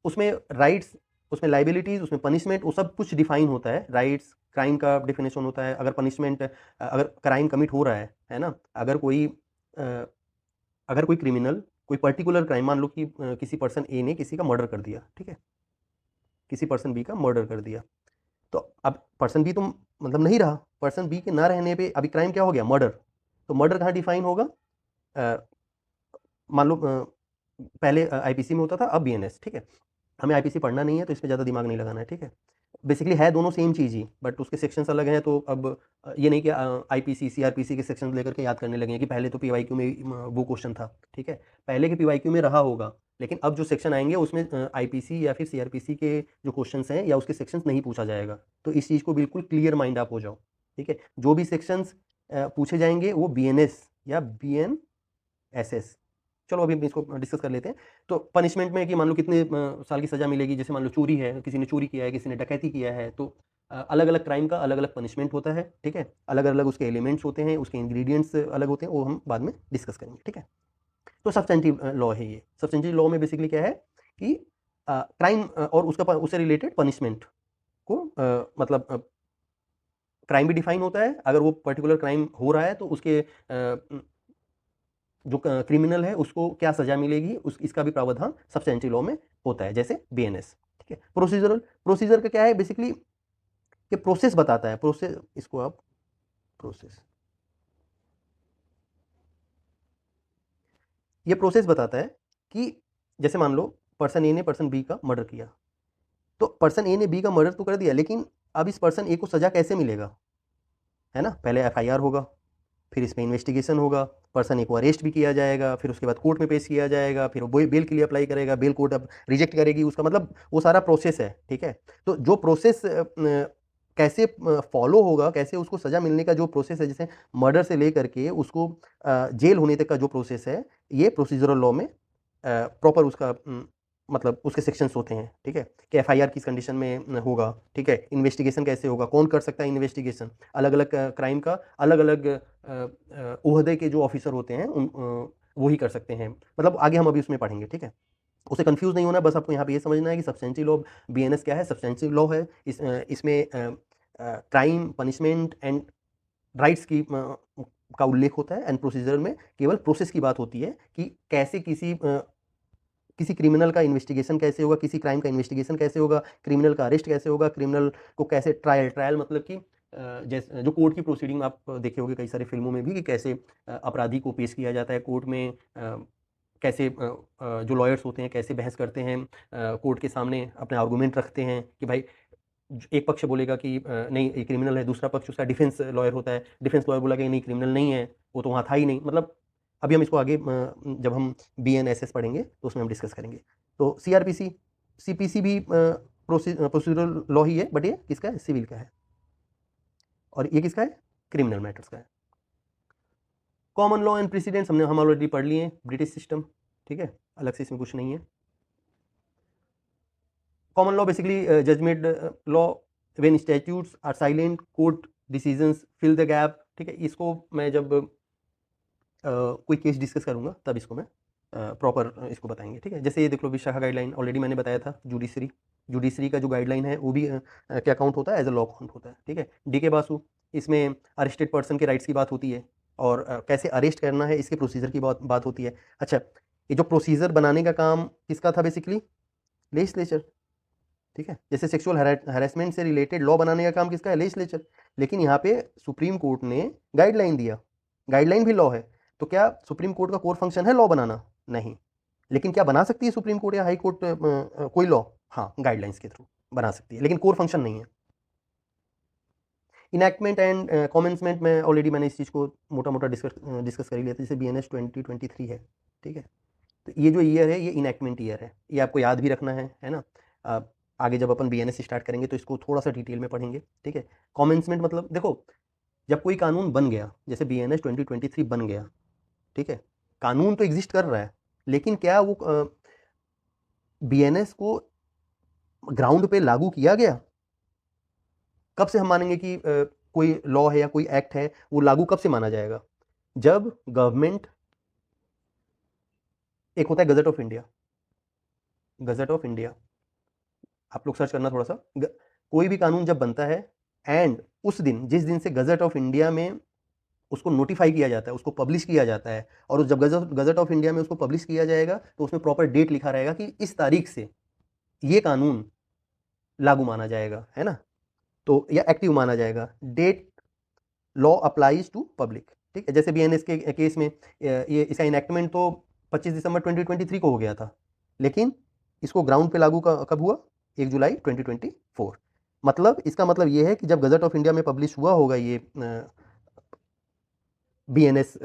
उसमें राइट्स, उसमें लाइबिलिटीज, उसमें पनिशमेंट, वो सब कुछ डिफाइन होता है। राइट्स, क्राइम का डेफिनेशन होता है, अगर पनिशमेंट, अगर क्राइम कमिट हो रहा है ना, अगर कोई क्रिमिनल कोई पर्टिकुलर क्राइम, मान लो कि किसी पर्सन ए ने किसी का मर्डर कर दिया, ठीक है, किसी पर्सन बी का मर्डर कर दिया, तो अब पर्सन बी तो मतलब नहीं रहा, पर्सन बी के ना रहने पे अभी क्राइम क्या हो गया, मर्डर। तो मर्डर कहाँ डिफाइन होगा, मान लो पहले आईपीसी में होता था, अब बीएनएस, ठीक है। हमें आईपीसी पढ़ना नहीं है तो इस पे ज़्यादा दिमाग नहीं लगाना है, ठीक है। बेसिकली है दोनों सेम चीज़ ही, बट उसके सेक्शंस अलग हैं। तो अब ये नहीं कि आईपीसी सीआरपीसी के सेक्शंस लेकर के याद करने लगे हैं कि पहले तो पीवाईक्यू में वो क्वेश्चन था, ठीक है, पहले के पीवाईक्यू में रहा होगा, लेकिन अब जो सेक्शन आएंगे उसमें आईपीसी या फिर सीआरपीसी के जो क्वेश्चंस हैं या उसके सेक्शंस नहीं पूछा जाएगा। तो इस चीज़ को बिल्कुल क्लियर माइंड आप हो जाओ, ठीक है। जो भी सेक्शंस पूछे जाएंगे वो बीएनएस या बीएनएसएस, चलो अभी इसको डिस्कस कर लेते हैं। तो पनिशमेंट में कि मान लो कितने साल की सज़ा मिलेगी, जैसे मान लो चोरी है, किसी ने चोरी किया है, किसी ने डकैती किया है, तो अलग अलग क्राइम का अलग अलग पनिशमेंट होता है, ठीक है। अलग अलग उसके एलिमेंट्स होते हैं, उसके इंग्रेडिएंट्स अलग होते हैं, वो हम बाद में डिस्कस करेंगे, ठीक है। तो सब्सटेंटिव लॉ है ये। सब्सटेंटिव लॉ में बेसिकली क्या है कि क्राइम और उससे रिलेटेड पनिशमेंट को मतलब क्राइम भी डिफाइन होता है, अगर वो पर्टिकुलर क्राइम हो रहा है तो उसके जो क्रिमिनल है उसको क्या सजा मिलेगी, इसका भी प्रावधान सब्सटेंटिव लॉ में होता है, जैसे बीएनएस, ठीक है। प्रोसीजर का क्या है, बेसिकली कि प्रोसेस बताता है, प्रोसेस, इसको आप प्रोसेस, ये प्रोसेस बताता है कि जैसे मान लो पर्सन ए ने पर्सन बी का मर्डर किया, तो पर्सन ए ने बी का मर्डर तो कर दिया, लेकिन अब इस पर्सन ए को सजा कैसे मिलेगा, है ना। पहले एफआईआर होगा, फिर इसमें इन्वेस्टिगेशन होगा, पर्सन ए को अरेस्ट भी किया जाएगा, फिर उसके बाद कोर्ट में पेश किया जाएगा, फिर वो बेल के लिए अप्लाई करेगा, बेल कोर्ट अब रिजेक्ट करेगी उसका, मतलब वो सारा प्रोसेस है, ठीक है। तो जो प्रोसेस कैसे फॉलो होगा, कैसे उसको सजा मिलने का जो प्रोसेस है, जैसे मर्डर से लेकर के उसको जेल होने तक का जो प्रोसेस है, ये प्रोसीजरल लॉ में प्रॉपर उसका मतलब उसके सेक्शंस होते हैं, ठीक है, कि एफआईआर किस कंडीशन में होगा, ठीक है, इन्वेस्टिगेशन कैसे होगा, कौन कर सकता है इन्वेस्टिगेशन, अलग अलग क्राइम का अलग अलग ओहदे के जो ऑफिसर होते हैं वो ही कर सकते हैं, मतलब आगे हम अभी उसमें पढ़ेंगे, ठीक है। उसे कंफ्यूज नहीं होना, बस आपको यहाँ पे ये समझना है कि सब्सटेंटिव लॉ बीएनएस क्या है, सब्सटेंटिव लॉ है, इसमें क्राइम, पनिशमेंट एंड राइट्स की का उल्लेख होता है, एंड प्रोसीजर में केवल प्रोसेस की बात होती है कि कैसे किसी क्रिमिनल का इन्वेस्टिगेशन कैसे होगा, किसी क्राइम का इन्वेस्टिगेशन कैसे होगा, क्रिमिनल का अरेस्ट कैसे होगा, क्रिमिनल को कैसे ट्रायल मतलब कि जैसे जो कोर्ट की प्रोसीडिंग आप देखे होंगे कई सारे फिल्मों में भी, कि कैसे अपराधी को पेश किया जाता है कोर्ट में, कैसे जो लॉयर्स होते हैं कैसे बहस करते हैं, कोर्ट के सामने अपने आर्गूमेंट रखते हैं कि भाई एक पक्ष बोलेगा कि नहीं ये क्रिमिनल है, दूसरा पक्ष उसका डिफेंस लॉयर होता है, डिफेंस लॉयर बोला कि नहीं क्रिमिनल नहीं है, वो तो वहाँ था ही नहीं, मतलब अभी हम इसको आगे जब हम BNSS पढ़ेंगे तो उसमें हम डिस्कस करेंगे। तो CRPC CPC भी प्रोसीजरल लॉ ही है, बट ये किसका है, सिविल का है, और ये किसका है, क्रिमिनल मैटर्स का है। कॉमन लॉ एंड प्रेसिडेंट्स हम ऑलरेडी पढ़ लिए हैं, ब्रिटिश सिस्टम, ठीक है, अलग से इसमें कुछ नहीं है। Common law basically judgment law when statutes are silent, court decisions fill the gap, ठीक है। इसको मैं जब कोई केस डिस्कस करूंगा तब इसको मैं प्रॉपर इसको बताएंगे, ठीक है। जैसे ये देख लो, विशाखा गाइडलाइन ऑलरेडी मैंने बताया था, जुडिशरी का जो गाइडलाइन है वो भी क्या काउंट होता है, एज अ लॉ काउंट होता है, ठीक है। DK बासु, इसमें अरेस्टेड पर्सन के राइट्स की बात होती है और कैसे अरेस्ट करना है इसके प्रोसीजर की बात होती है। अच्छा, ये जो प्रोसीजर बनाने का काम किसका था, बेसिकली लेजिस्लेचर, ठीक है। जैसे सेक्सुअल हैरेसमेंट से रिलेटेड लॉ बनाने का काम किसका है, लेजिस्लेचर। लेकिन यहाँ पे सुप्रीम कोर्ट ने गाइडलाइन दिया, गाइडलाइन भी लॉ है। तो क्या सुप्रीम कोर्ट का कोर फंक्शन है लॉ बनाना? नहीं। लेकिन क्या बना सकती है सुप्रीम कोर्ट या हाई कोर्ट कोई लॉ? हाँ, गाइडलाइंस के थ्रू बना सकती है, लेकिन कोर फंक्शन नहीं है। इनैक्टमेंट एंड कॉमेंसमेंट में ऑलरेडी मैंने इस चीज़ को मोटा मोटा डिस्कस कर ही लिया था, जैसे BNS 2023 है, ठीक है। तो ये जो ईयर है ये इनैक्टमेंट ईयर है, ये आपको याद भी रखना है ना। आगे जब अपन BNS स्टार्ट करेंगे तो इसको थोड़ा सा डिटेल में पढ़ेंगे, ठीक है। कॉमेंसमेंट मतलब देखो, जब कोई कानून बन गया, जैसे BNS 2023 बन गया, ठीक है, कानून तो एग्जिस्ट कर रहा है, लेकिन क्या वो BNS को ग्राउंड पे लागू किया गया? कब से हम मानेंगे कि कोई लॉ है या कोई एक्ट है वो लागू कब से माना जाएगा? जब गवर्नमेंट, एक होता है gazette of India, gazette of India आप लोग सर्च करना थोड़ा सा। कोई भी कानून जब बनता है एंड उस दिन, जिस दिन से गजट ऑफ इंडिया में उसको नोटिफाई किया जाता है, उसको पब्लिश किया जाता है, और जब गजट ऑफ इंडिया में उसको पब्लिश किया जाएगा तो उसमें प्रॉपर डेट लिखा रहेगा कि इस तारीख से ये कानून लागू माना जाएगा, है ना, तो या एक्टिव माना जाएगा। That law applies to public, ठीक है। जैसे BNS के केस में ये इसका इनैक्टमेंट तो 25 दिसंबर 2023 को हो गया था, लेकिन इसको ग्राउंड पे लागू कब हुआ, 1 जुलाई 2024। मतलब इसका मतलब ये है कि जब गजट ऑफ इंडिया में पब्लिश हुआ होगा ये BNS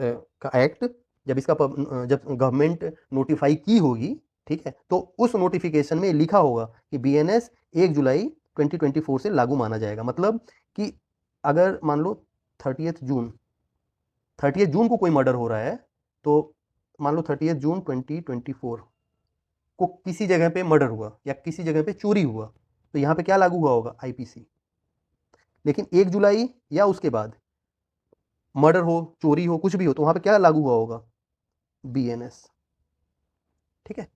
का एक्ट, जब इसका जब गवर्नमेंट नोटिफाई की होगी, ठीक है, तो उस नोटिफिकेशन में लिखा होगा कि BNS 1 जुलाई 2024 से लागू माना जाएगा। मतलब कि अगर मान लो 30 जून को कोई मर्डर हो रहा है, तो मान लो 30 जून 2024 को किसी जगह पे मर्डर हुआ या किसी जगह पे चोरी हुआ, तो यहाँ पे क्या लागू हुआ होगा, IPC। लेकिन 1 जुलाई या उसके बाद मर्डर हो, चोरी हो, कुछ भी हो, तो वहाँ पे क्या लागू हुआ होगा, BNS, ठीक है।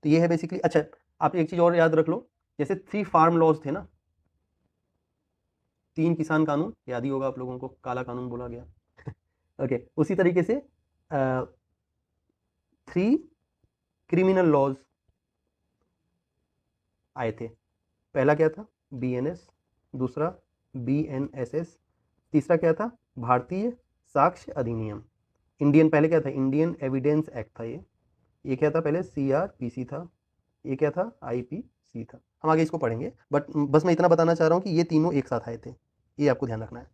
तो ये है बेसिकली। अच्छा, आप एक चीज़ और याद रख लो, जैसे 3 फार्म लॉज थे ना, 3 किसान कानून, याद ही होगा आप लोगों को, काला कानून बोला गया ओके, उसी तरीके से 3 क्रिमिनल लॉज आए थे। पहला क्या था, BNS, दूसरा BNSS, तीसरा क्या था, भारतीय साक्ष्य अधिनियम। इंडियन पहले क्या था, इंडियन एविडेंस एक्ट था ये क्या था पहले, CRPC था, ये क्या था, IPC था। हम आगे इसको पढ़ेंगे, बट बस मैं इतना बताना चाह रहा हूँ कि ये तीनों एक साथ आए थे, ये आपको ध्यान रखना है,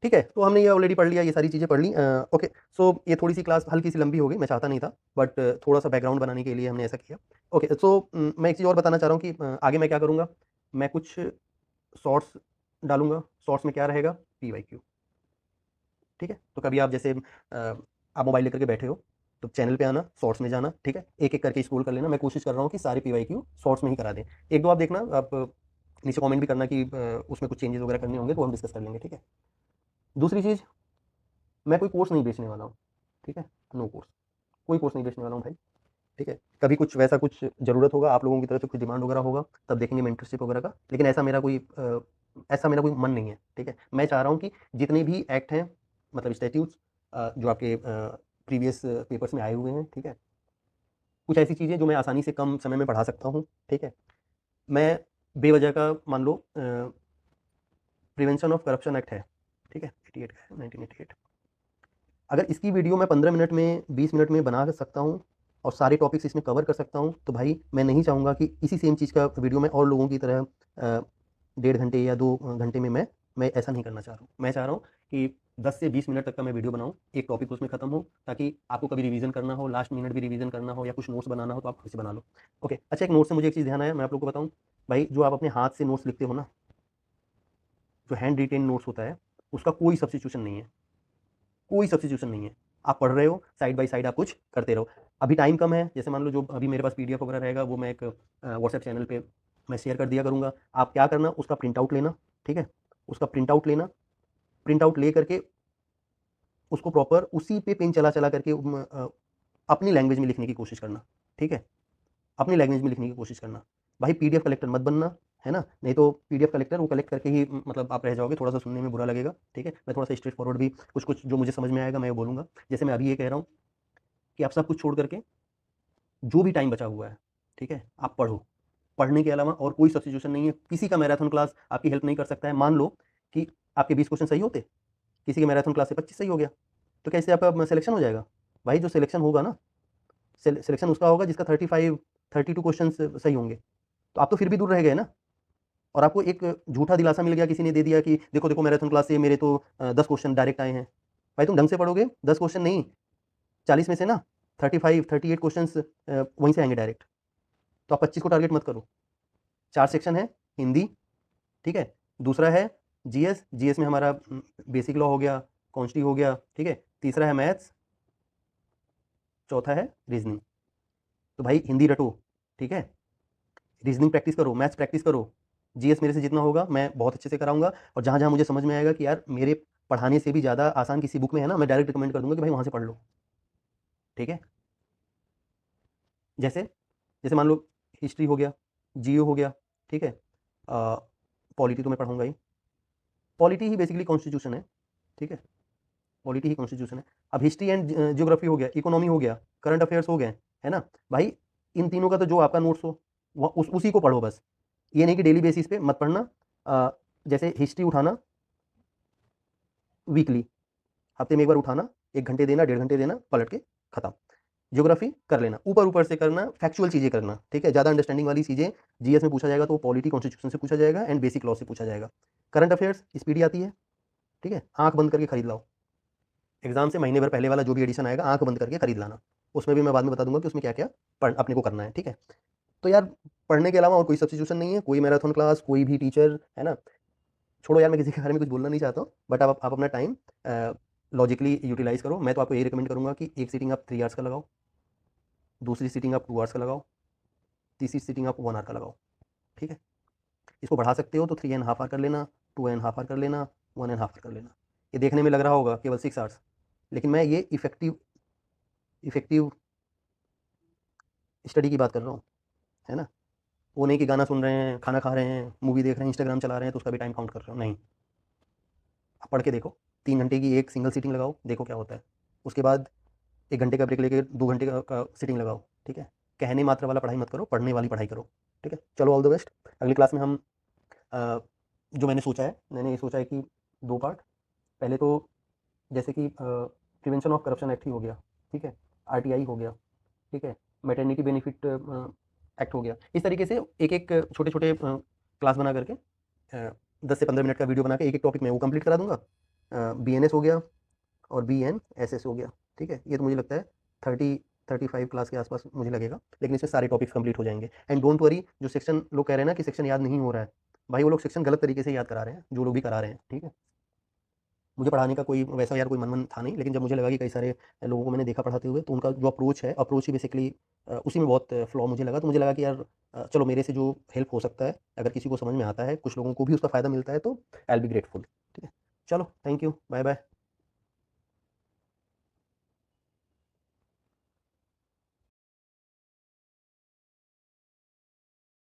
ठीक है। तो हमने ये ऑलरेडी पढ़ लिया, ये सारी चीज़ें पढ़ ली। ओके, सो ये थोड़ी सी क्लास हल्की सी लंबी हो गई, मैं चाहता नहीं था, बट थोड़ा सा बैकग्राउंड बनाने के लिए हमने ऐसा किया। ओके, सो मैं एक चीज़ और बताना चाह रहा हूँ कि आगे मैं क्या करूँगा, मैं कुछ शॉर्ट्स डालूंगा। शॉर्ट्स में क्या रहेगा, PYQ, ठीक है। तो कभी आप जैसे आप मोबाइल लेकर के बैठे हो तो चैनल पे आना, शॉर्ट्स में जाना, ठीक है, एक एक करके स्क्रॉल कर लेना। मैं कोशिश कर रहा हूँ कि सारे PYQ शॉर्ट्स में ही करा दें। एक दो आप देखना, आप नीचे कमेंट भी करना कि उसमें कुछ चेंजेस वगैरह करने होंगे तो हम डिस्कस कर लेंगे, ठीक है। दूसरी चीज़, मैं कोई कोर्स नहीं बेचने वाला हूँ, ठीक है, नो कोर्स, कोई कोर्स नहीं बेचने वाला हूँ भाई, ठीक है। कभी कुछ वैसा कुछ ज़रूरत होगा, आप लोगों की तरफ से कुछ डिमांड वगैरह होगा, तब देखेंगे मेंटरशिप वगैरह का, लेकिन ऐसा मेरा कोई मन नहीं है, ठीक है। मैं चाह रहा हूँ कि जितने भी एक्ट हैं, मतलब स्टैट्यूट्स जो आपके प्रीवियस पेपर्स में आए हुए हैं, ठीक है, कुछ ऐसी चीज़ें जो मैं आसानी से कम समय में पढ़ा सकता हूँ, ठीक है। मैं बेवजह का, मान लो प्रिवेंशन ऑफ करप्शन एक्ट है, ठीक है, 88 का है, 1988। अगर इसकी वीडियो मैं 15 मिनट में, 20 मिनट में बना सकता हूँ और सारे टॉपिक्स इसमें कवर कर सकता हूँ, तो भाई मैं नहीं चाहूँगा कि इसी सेम चीज़ का वीडियो मैं और लोगों की तरह 1.5 घंटे या 2 घंटे में मैं ऐसा नहीं करना चाह रहा हूँ। मैं चाह रहा हूँ कि 10 से 20 मिनट तक का मैं वीडियो बनाऊँ, एक टॉपिक उसमें खत्म हो, ताकि आपको कभी रिवीजन करना हो, लास्ट मिनट भी रिवीजन करना हो या कुछ नोट्स बनाना हो तो आप खुद से बना लो। ओके, अच्छा एक नोट से मुझे एक चीज़ ध्यान आया, मैं आप लोग को बताऊँ, भाई जो आप अपने हाथ से नोट्स लिखते हो ना, जो हैंड रिटेन नोट्स होता है, उसका कोई सब्स्टिट्यूशन नहीं है, कोई सब्स्टिट्यूशन नहीं है। आप पढ़ रहे हो, साइड बाय साइड आप कुछ करते रहो। अभी टाइम कम है, जैसे मान लो जो अभी मेरे पास पीडीएफ वगैरह रहेगा वो मैं एक व्हाट्सएप चैनल पे मैं शेयर कर दिया करूँगा। आप क्या करना, उसका प्रिंट आउट लेना, ठीक है? उसका प्रिंट आउट लेना, प्रिंट आउट ले करके उसको प्रॉपर उसी पे पेन चला-चला करके अपनी लैंग्वेज में लिखने की कोशिश करना, ठीक है? अपनी लैंग्वेज में लिखने की कोशिश करना। भाई पीडीएफ कलेक्टर मत बनना, है ना? नहीं तो पीडीएफ कलेक्टर वो कलेक्ट करके ही मतलब आप रह जाओगे, थोड़ा-सा सुनने में बुरा लगेगा, ठीक है? मैं थोड़ा-सा स्ट्रेट फॉरवर्ड भी कुछ-कुछ जो मुझे समझ में आएगा मैं वो बोलूँगा। जैसे मैं अभी ये कह रहा हूँ कि आप सब कुछ छोड़ करके जो भी टाइम बचा हुआ है, ठीक है? आप पढ़ो। पढ़ने के अलावा और कोई सब्स्टिट्यूशन नहीं है। किसी का मैराथन क्लास आपकी हेल्प नहीं कर सकता है। मान लो कि आपके 20 क्वेश्चन सही होते, किसी के मैराथन क्लास से 25 सही हो गया, तो कैसे आपका सिलेक्शन हो जाएगा? भाई जो सिलेक्शन होगा ना, सिलेक्शन उसका होगा जिसका 35 32 क्वेश्चंस सही होंगे। तो आप तो फिर भी दूर रह गए ना, और आपको एक झूठा दिलासा मिल गया, किसी ने दे दिया कि देखो, देखो मैराथन क्लास से मेरे तो 10 क्वेश्चन डायरेक्ट आए हैं। भाई तुम ढंग से पढ़ोगे, 10 क्वेश्चन नहीं, 40 में से ना 35 38 क्वेश्चंस वहीं से आएँगे डायरेक्ट। तो आप 25 को टारगेट मत करो। 4 सेक्शन है, हिंदी, ठीक है? दूसरा है जीएस, जीएस में हमारा बेसिक लॉ हो गया, कॉन्स्टी हो गया, ठीक है? तीसरा है मैथ्स, चौथा है रीजनिंग। तो भाई हिंदी रटो, ठीक है? रीजनिंग प्रैक्टिस करो, मैथ्स प्रैक्टिस करो। जीएस मेरे से जितना होगा मैं बहुत अच्छे से कराऊँगा, और जहाँ-जहाँ मुझे समझ में आएगा कि यार मेरे पढ़ाने से भी ज़्यादा आसान किसी बुक में है ना, मैं डायरेक्ट रिकमेंड कर दूँगा कि भाई वहाँ से पढ़ लो, ठीक है? जैसे जैसे मान लो हिस्ट्री हो गया, जियो हो गया, ठीक है? पॉलिटी तो मैं पढ़ाऊँगा ही। पॉलिटी ही बेसिकली कॉन्स्टिट्यूशन है, ठीक है? पॉलिटी ही कॉन्स्टिट्यूशन है। अब हिस्ट्री एंड ज्योग्राफी हो गया, इकोनॉमी हो गया, करंट अफेयर्स हो गए, है ना? भाई इन तीनों का तो जो आपका नोट्स हो, वो उसी को पढ़ो बस। ये नहीं कि डेली बेसिस पे मत पढ़ना। जैसे हिस्ट्री उठाना वीकली, हफ्ते में एक बार उठाना, 1 घंटे देना, 1.5 घंटे देना, पलट के खत्म। ज्योग्राफी कर लेना, ऊपर-ऊपर से करना, फैक्चुअल चीज़ें करना, ठीक है? ज़्यादा अंडरस्टैंडिंग वाली चीज़ें जीएस में पूछा जाएगा तो पॉलिटी कॉन्स्टिट्यूशन से पूछा जाएगा एंड बेसिक लॉ से पूछा जाएगा। करंट अफेयर्स स्पीडी आती है, ठीक है? आँख बंद करके खरीद लाओ। एग्ज़ाम से महीने भर पहले वाला जो भी एडिशन आएगा, आँख बंद करके खरीद लाना। उसमें भी मैं बाद में बता दूँगा कि उसमें क्या-क्या अपने को करना है, ठीक है? तो यार पढ़ने के अलावा और कोई सब्स्टिट्यूशन नहीं है, कोई मैराथन क्लास, कोई भी टीचर, है ना? छोड़ो यार, मैं किसी के बारे में कुछ बोलना नहीं चाहता हूँ, बट आप अपना टाइम लॉजिकली यूटिलाइज़ करो। मैं तो आपको यही रिकमेंड करूँगा कि एक सीटिंग आप 3 आवर्स का लगाओ, दूसरी सीटिंग आप 2 आवर्स का लगाओ, तीसरी सीटिंग आप 1 आवर का लगाओ, ठीक है? इसको बढ़ा सकते हो तो 3 एंड हाफ आवर कर लेना, 2 एंड हाफ आवर कर लेना, 1 एंड हाफ आवर कर लेना। ये देखने में लग रहा होगा केवल 6 आवर्स, लेकिन मैं ये इफ़ेक्टिव इफ़ेक्टिव स्टडी की बात कर रहा हूँ, है ना? वो नहीं कि गाना सुन रहे हैं, खाना खा रहे हैं, मूवी देख रहे हैं, इंस्टाग्राम चला रहे हैं तो उसका भी टाइम काउंट कर रहे हो, नहीं। आप पढ़ के देखो, 3 घंटे की एक सिंगल सीटिंग लगाओ, देखो क्या होता है। उसके बाद 1 घंटे का ब्रेक लेके 2 घंटे का सीटिंग लगाओ, ठीक है? कहने मात्र वाला पढ़ाई मत करो, पढ़ने वाली पढ़ाई करो, ठीक है? चलो ऑल द बेस्ट। अगली क्लास में हम जो मैंने सोचा है, मैंने ये सोचा है कि 2 पार्ट, पहले तो जैसे कि प्रिवेंशन ऑफ करप्शन एक्ट ही हो गया, ठीक है? आरटीआई हो गया, ठीक है? मैटरनिटी बेनिफिट एक्ट हो गया। इस तरीके से एक-एक छोटे-छोटे क्लास बना करके 10 से 15 मिनट का वीडियो बना के एक-एक टॉपिक मैं वो कंप्लीट करा दूँगा। बीएनएस हो गया और बीएनएसएस हो गया, ठीक है? ये तो मुझे लगता है 30-35 क्लास के आस-पास मुझे लगेगा, लेकिन इसमें सारे टॉपिक्स कंप्लीट हो जाएँगे। एंड डोंट वरी, जो सेक्शन लोग कह रहे हैं ना कि सेक्शन याद नहीं हो रहा है, भाई वो लोग सेक्शन गलत तरीके से याद करा रहे हैं, जो लोग भी करा रहे हैं, ठीक है? मुझे पढ़ाने का कोई वैसा यार कोई मन-वन था नहीं, लेकिन जब मुझे लगा कि कई सारे लोगों को मैंने देखा पढ़ाते हुए, तो उनका जो अप्रोच है, अप्रोच ही बेसिकली उसी में बहुत फ्लॉ मुझे लगा। तो मुझे लगा कि यार चलो मेरे से जो हेल्प हो सकता है, अगर किसी को समझ में आता है, कुछ लोगों को भी उसका फ़ायदा मिलता है, तो आई विल बी ग्रेटफुल, ठीक है? चलो, थैंक यू, बाय-बाय।